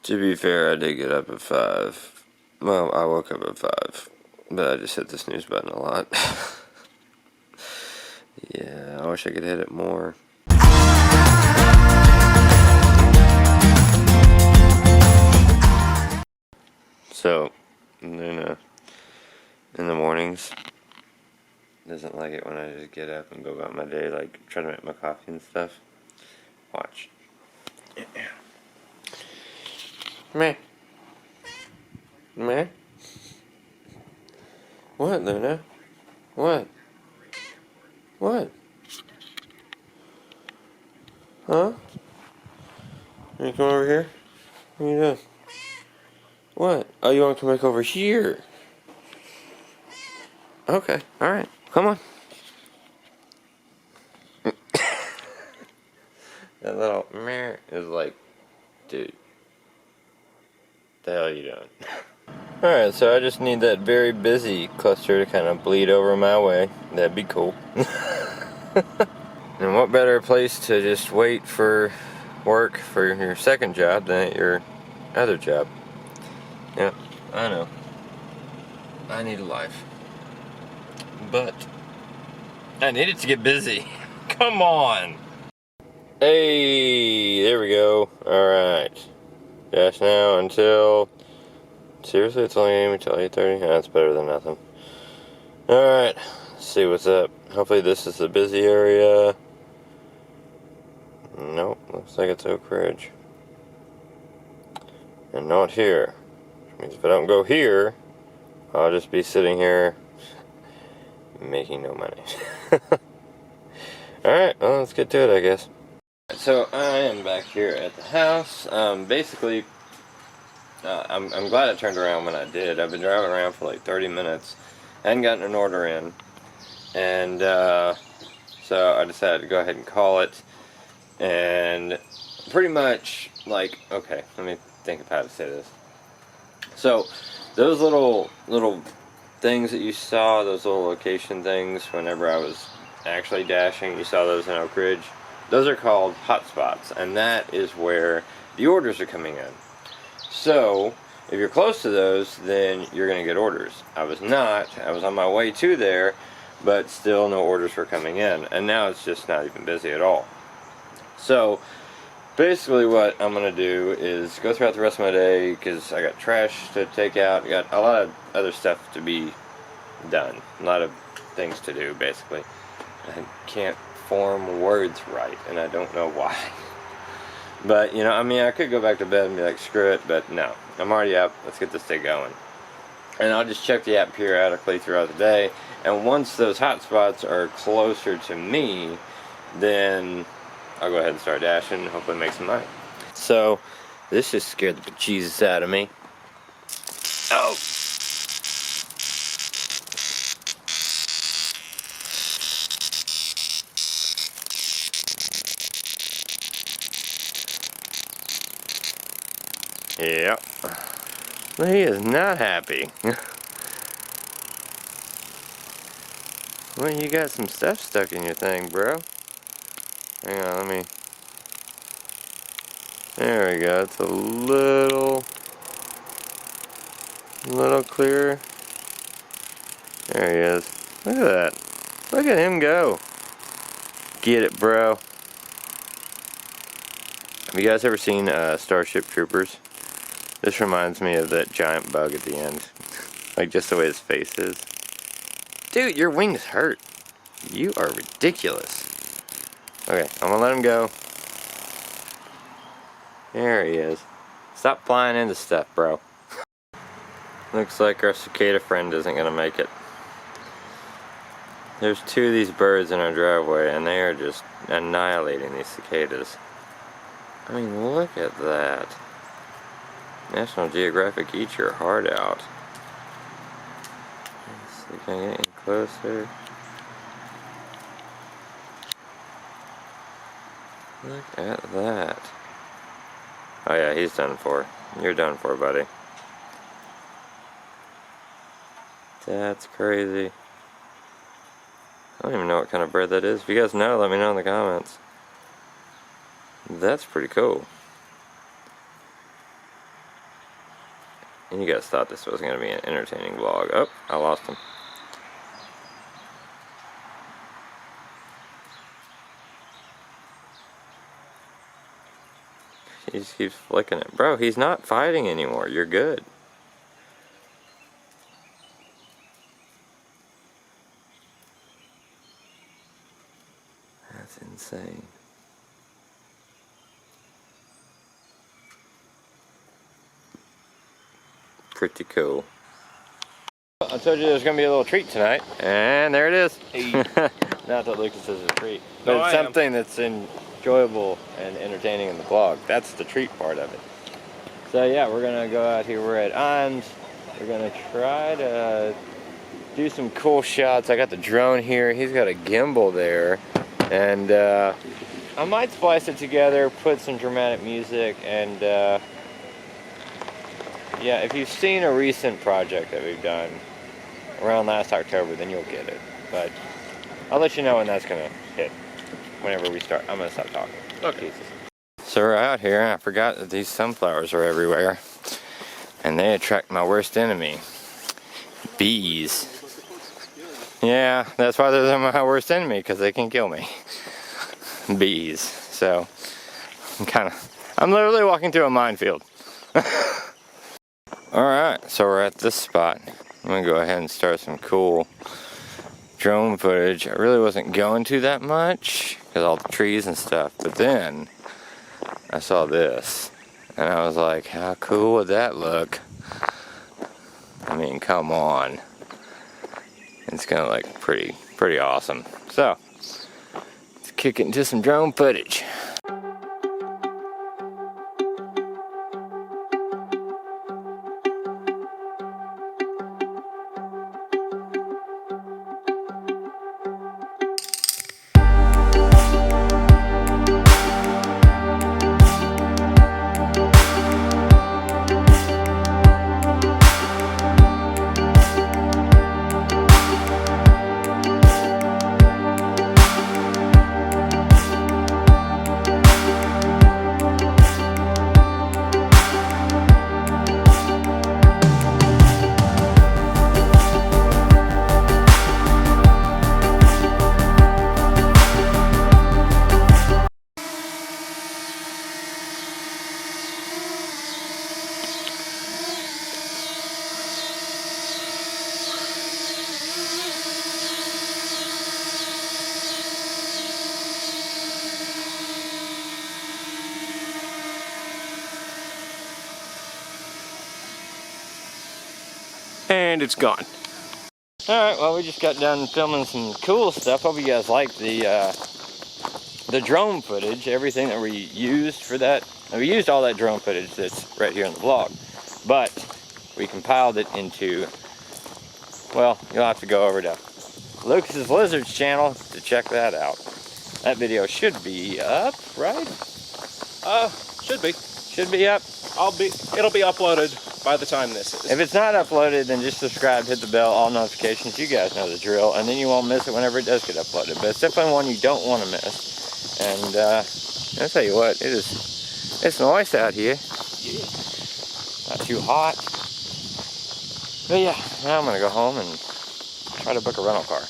To be fair, I did get up at 5. Well, I woke up at 5, but I just hit the snooze button a lot. Yeah, I wish I could hit it more. So, Luna, in the mornings, doesn't like it when I just get up and go about my day, like trying to make my coffee and stuff. Watch. Meh. Meh. What, Luna? What? What? Huh? You come over here? What are you doing? What? Oh, you want to come back over here? Okay, alright. Come on. That little meh is like, dude, the hell are you doing? Alright, so I just need that very busy cluster to kind of bleed over my way. That'd be cool. And what better place to just wait for work for your second job than at your other job? Yeah, I know. I need a life. But I need it to get busy. Come on! Hey, there we go. Alright. Dash now until... Seriously, it's only until 8:30? That's better than nothing. Alright, let's see what's up. Hopefully this is the busy area. Nope, looks like it's Oak Ridge. And not here. Which means if I don't go here, I'll just be sitting here making no money. Alright, well, let's get to it, I guess. So I am back here at the house. Basically, I'm glad I turned around when I did. I've been driving around for like 30 minutes. I hadn't gotten an order in. And so I decided to go ahead and call it. And pretty much, like, okay, let me think of how to say this. So, those little things that you saw, those little location things, whenever I was actually dashing, you saw those in Oak Ridge. Those are called hotspots, and that is where the orders are coming in. So, if you're close to those, then you're going to get orders. I was not. I was on my way to there, but still no orders were coming in. And now it's just not even busy at all. So, basically what I'm going to do is go throughout the rest of my day, because I got trash to take out. I got a lot of other stuff to be done. A lot of things to do, basically. I can't form words right, and I don't know why. But, you know, I mean, I could go back to bed and be like, screw it, but no. I'm already up. Let's get this day going. And I'll just check the app periodically throughout the day. And once those hotspots are closer to me, then I'll go ahead and start dashing and hopefully make some money. So, this just scared the bejesus out of me. Oh! Yep. He is not happy. Well, you got some stuff stuck in your thing, bro. Hang on, let me... There we go. It's a little clearer. There he is. Look at that. Look at him go. Get it, bro. Have you guys ever seen Starship Troopers? This reminds me of that giant bug at the end. Like, just the way his face is. Dude, your wings hurt. You are ridiculous. Okay, I'm gonna let him go. There he is. Stop flying into stuff, bro. Looks like our cicada friend isn't gonna make it. There's 2 of these birds in our driveway, and they are just annihilating these cicadas. I mean, look at that. National Geographic, eat your heart out. Let's see, can I get any closer? Look at that. Oh yeah, he's done for. You're done for, buddy. That's crazy. I don't even know what kind of bird that is. If you guys know, let me know in the comments. That's pretty cool. And you guys thought this was going to be an entertaining vlog. Oh, I lost him. He just keeps flicking it. Bro, he's not fighting anymore. You're good. That's insane. Pretty cool. I told you there was going to be a little treat tonight, and there it is. Hey. Not that Lucas is a treat, but no, it's something that's enjoyable and entertaining in the vlog. That's the treat part of it. So yeah, we're going to go out here. We're at Imes. We're going to try to do some cool shots. I got the drone here. He's got a gimbal there. And I might splice it together, put some dramatic music, and yeah, if you've seen a recent project that we've done around last October, then you'll get it. But I'll let you know when that's going to hit, whenever we start. I'm going to stop talking. Okay. So we're out here, and I forgot that these sunflowers are everywhere. And they attract my worst enemy, bees. Yeah, that's why they're my worst enemy, because they can kill me. Bees. So, I'm literally walking through a minefield. Alright, so we're at this spot. I'm going to go ahead and start some cool drone footage. I really wasn't going to that much, because all the trees and stuff. But then, I saw this. And I was like, how cool would that look? I mean, come on. It's gonna look pretty awesome. So, let's kick it into some drone footage. And it's gone. Alright, well, we just got done filming some cool stuff. Hope you guys like the drone footage, everything that we used for that. And we used all that drone footage that's right here in the vlog. But we compiled it into, well, you'll have to go over to Lucas's Lizards channel to check that out. That video should be up, right? Should be. Should be up. It'll be uploaded by the time this is. If it's not uploaded, then just subscribe, hit the bell, all notifications. You guys know the drill, and then you won't miss it whenever it does get uploaded. But it's definitely one you don't want to miss. And I'll tell you what, it's nice out here. Yeah. Not too hot. But yeah, now I'm gonna go home and try to book a rental car.